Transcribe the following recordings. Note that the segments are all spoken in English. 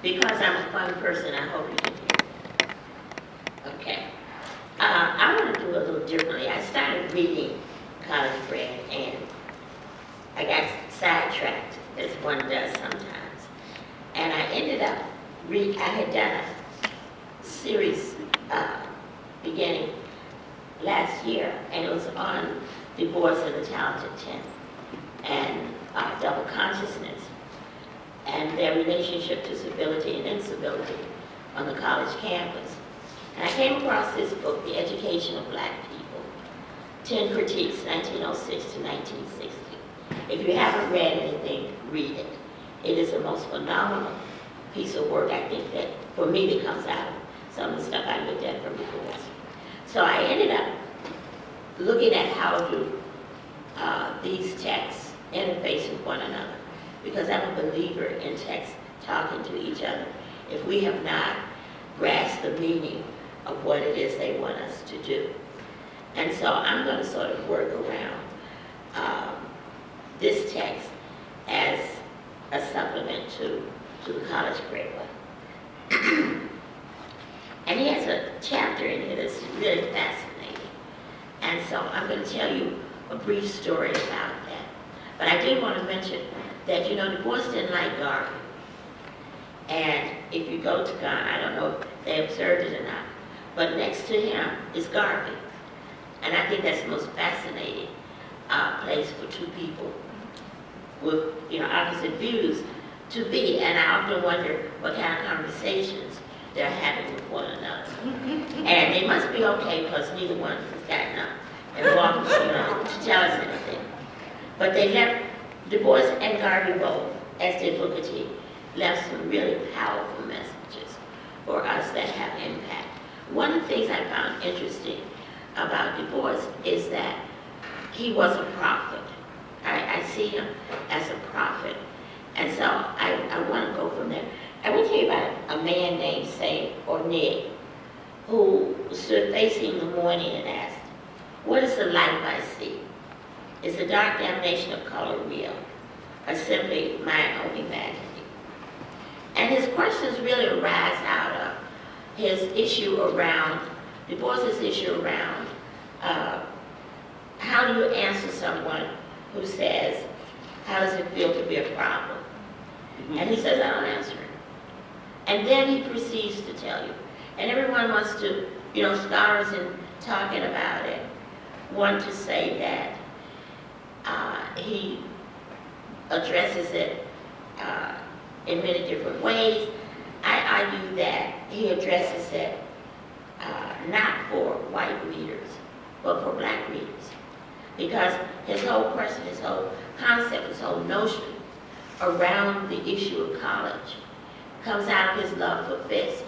Because I'm a fun person, I hope you can hear. Okay. I want to do a little differently. I started reading college grad, and I got sidetracked, as one does sometimes. And I ended up I had done a series beginning last year, and it was on the Bois and the Talented 10 and double consciousness and their relationship to civility and incivility on the college campus. And I came across this book, The Education of Black People, 10 Critiques, 1906 to 1960. If you haven't read anything, read it. It is the most phenomenal piece of work, I think, that for me that comes out of some of the stuff I looked at from the course. So I ended up looking at how do these texts interface with one another, because I'm a believer in texts talking to each other if we have not grasped the meaning of what it is they want us to do. And so I'm going to sort of work around this text as a supplement to the college grade one. And he has a chapter in here that's really fascinating. And so I'm going to tell you a brief story about that. But I did want to mention that, you know, Du Bois didn't like Garvey. And if you go to Ghana, I don't know if they observed it or not, but next to him is Garvey. And I think that's the most fascinating place for two people with, you know, opposite views to be. And I often wonder what kind of conversations they're having with one another. And they must be okay because neither one has gotten up and walked, you know, to tell us anything. But they left, Du Bois and Garvey both, as did Booker T, left some really powerful messages for us that have impact. One of the things I found interesting about Du Bois is that he was a prophet. I see him as a prophet. And so I want to go from there. I want to tell you about a man named Saint Orneg, who stood facing the morning and asked, "What is the life I see? Is the dark damnation of color real, or simply my own imagining?" And his questions really arise out of his issue around, Du Bois' issue around, how do you answer someone who says, "How does it feel to be a problem?" And he says, "I don't answer it." And then he proceeds to tell you. And everyone wants to, you know, scholars in talking about it want to say that he addresses it in many different ways. I argue that he addresses it not for white readers, but for black readers. Because his whole question, his whole concept, his whole notion around the issue of college comes out of his love for Fisk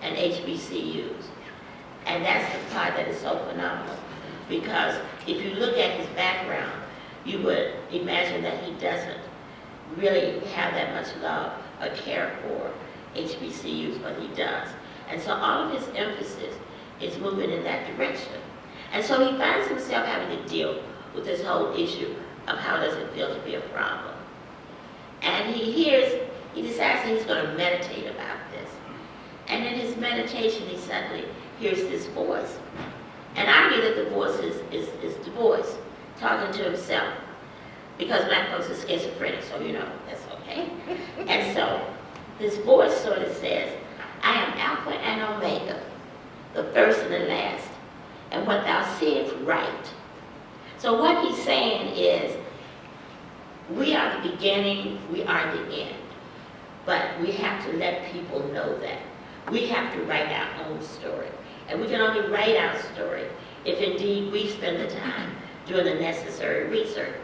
and HBCUs. And that's the part that is so phenomenal. Because if you look at his background, you would imagine that he doesn't really have that much love or care for HBCUs, but he does. And so all of his emphasis is moving in that direction. And so he finds himself having to deal with this whole issue of how does it feel to be a problem. And he decides that he's going to meditate about this. And in his meditation, he suddenly hears this voice. And I argue that the voice is Du Bois talking to himself. Because black folks are schizophrenic, so you know, that's okay. And so this voice sort of says, "I am Alpha and Omega, the first and the last, and what thou seest right." So what he's saying is, we are the beginning, we are the end. But we have to let people know that. We have to write our own story. And we can only write our story if indeed we spend the time doing the necessary research.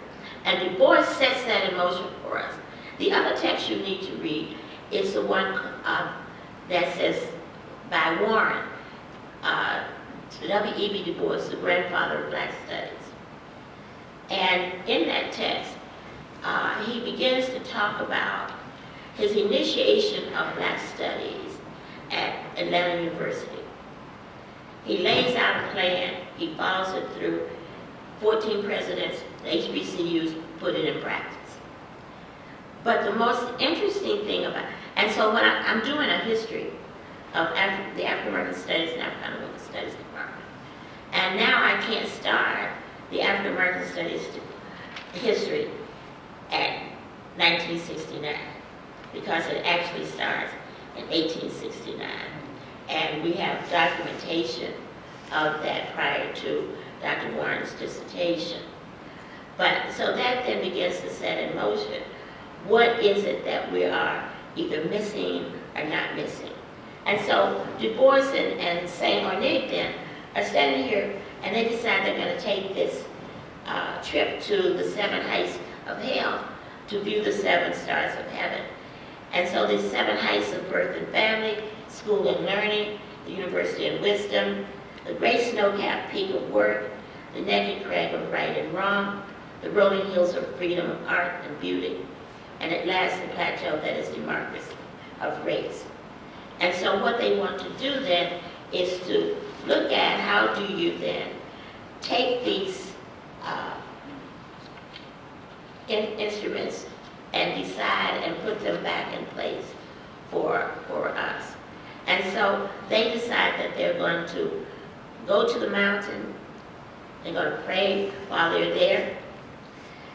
And Du Bois sets that in motion for us. The other text you need to read is the one that says by Warren, W.E.B. Du Bois, the grandfather of Black Studies. And in that text, he begins to talk about his initiation of Black Studies at Atlanta University. He lays out a plan, he follows it through. 14 presidents, the HBCUs put it in practice. But the most interesting thing about, And so when I'm doing a history of the African American Studies and African American Studies Department. And now I can't start the African American Studies history at 1969 because it actually starts in 1869. And we have documentation of that prior to Dr. Warren's dissertation. But so that then begins to set in motion what is it that we are either missing or not missing. And so Du Bois and St. Ornate then are standing here and they decide they're going to take this trip to the 7 heights of hell to view the 7 stars of heaven. And so the 7 heights of birth and family, school and learning, the university and wisdom, the great snow-capped peak of work, the naked crag of right and wrong, the rolling hills of freedom of art and beauty, and at last the plateau that is democracy of race. And so what they want to do then is to look at how do you then take these instruments and decide and put them back in place for us. And so they decide that they're going to go to the mountain, they're going to pray while they're there,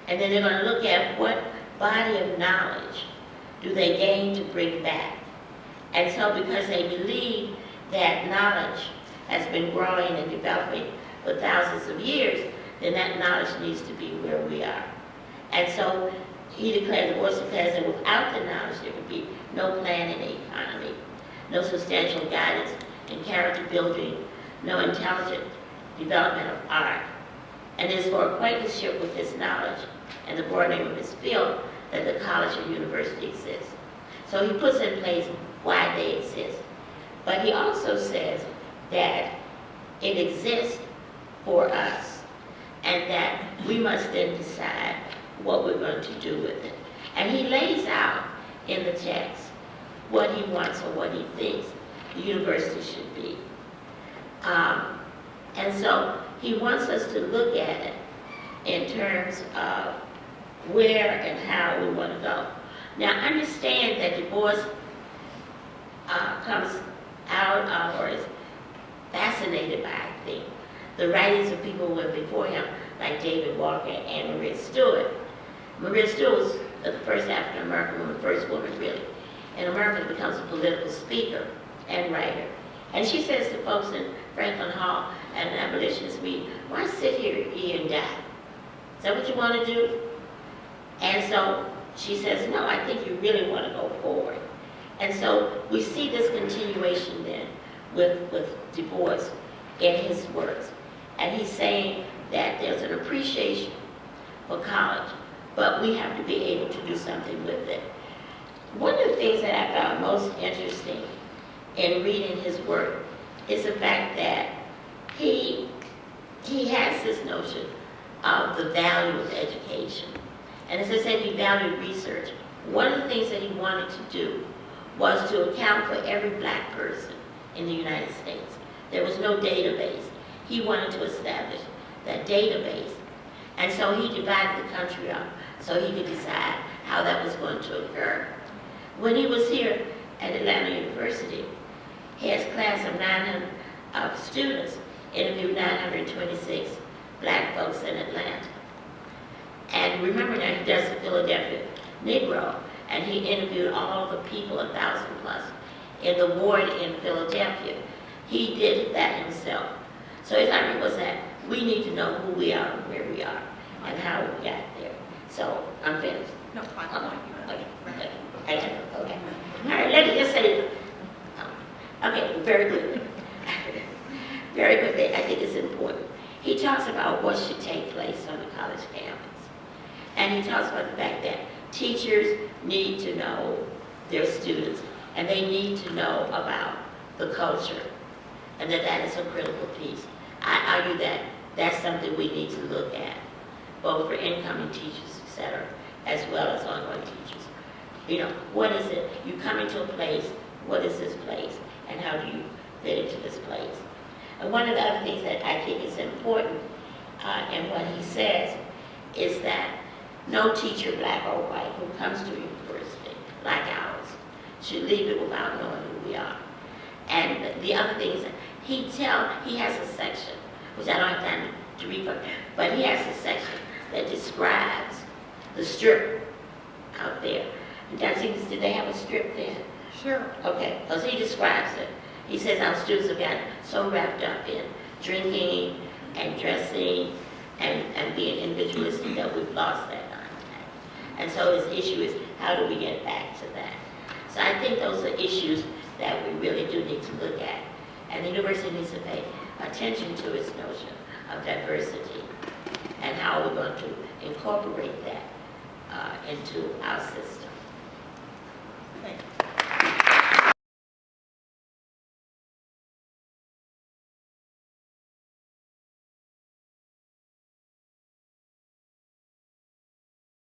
and then they're going to look at what body of knowledge do they gain to bring back. And so because they believe that knowledge has been growing and developing for thousands of years, then that knowledge needs to be where we are. And so he declared, the Bois declares that without the knowledge there would be no plan in the economy, no substantial guidance in character building, no intelligent development of art. And it is for acquaintanceship with this knowledge and the broadening of his field that the college or university exists. So he puts in place why they exist. But he also says that it exists for us and that we must then decide what we're going to do with it. And he lays out in the text what he wants or what he thinks the university should be. And so he wants us to look at it in terms of where and how we want to go. Now understand that Du Bois comes out of or is fascinated by, I think, the writings of people who went before him, like David Walker and Maria Stewart. Maria Stewart was the first African American woman, first woman really, in America that becomes a political speaker and writer. And she says to folks in Franklin Hall at an abolitionist meeting, why sit here and die? Is that what you want to do? And so she says, no, I think you really want to go forward. And so we see this continuation then with Du Bois in his works. And he's saying that there's an appreciation for college, but we have to be able to do something with it. One of the things that I found most interesting in reading his work is the fact that he has this notion of the value of education. And as I said, he valued research. One of the things that he wanted to do was to account for every black person in the United States. There was no database. He wanted to establish that database. And so he divided the country up so he could decide how that was going to occur. When he was here at Atlanta University, his class of 900 students interviewed 926 black folks in Atlanta. And remember now, he does the Philadelphia Negro, and he interviewed all the people, 1,000 plus, in the ward in Philadelphia. He did that himself. So his argument was that we need to know who we are and where we are and how we got there. So I'm finished. No, fine. Okay. All right, let me just say, okay, very quickly. Very quickly, I think it's important. He talks about what should take place on the college campus. And he talks about the fact that teachers need to know their students, and they need to know about the culture, and that is a critical piece. I argue that that's something we need to look at, both for incoming teachers, etc., as well as ongoing teachers. You know, what is it? You come into a place, what is this place, and how do you fit into this place? And one of the other things that I think is important in what he says is that no teacher, black or white, who comes to a university like ours should leave it without knowing who we are. And the other thing is that he has a section, which I don't have time to read from, but he has a section that describes the strip out there. And did they have a strip there? Sure. Okay, because he describes it. He says our students have gotten so wrapped up in drinking and dressing and being individualistic that we've lost that contact. And so his issue is, how do we get back to that? So I think those are issues that we really do need to look at. And the university needs to pay attention to its notion of diversity and how we're going to incorporate that into our system. Thank you.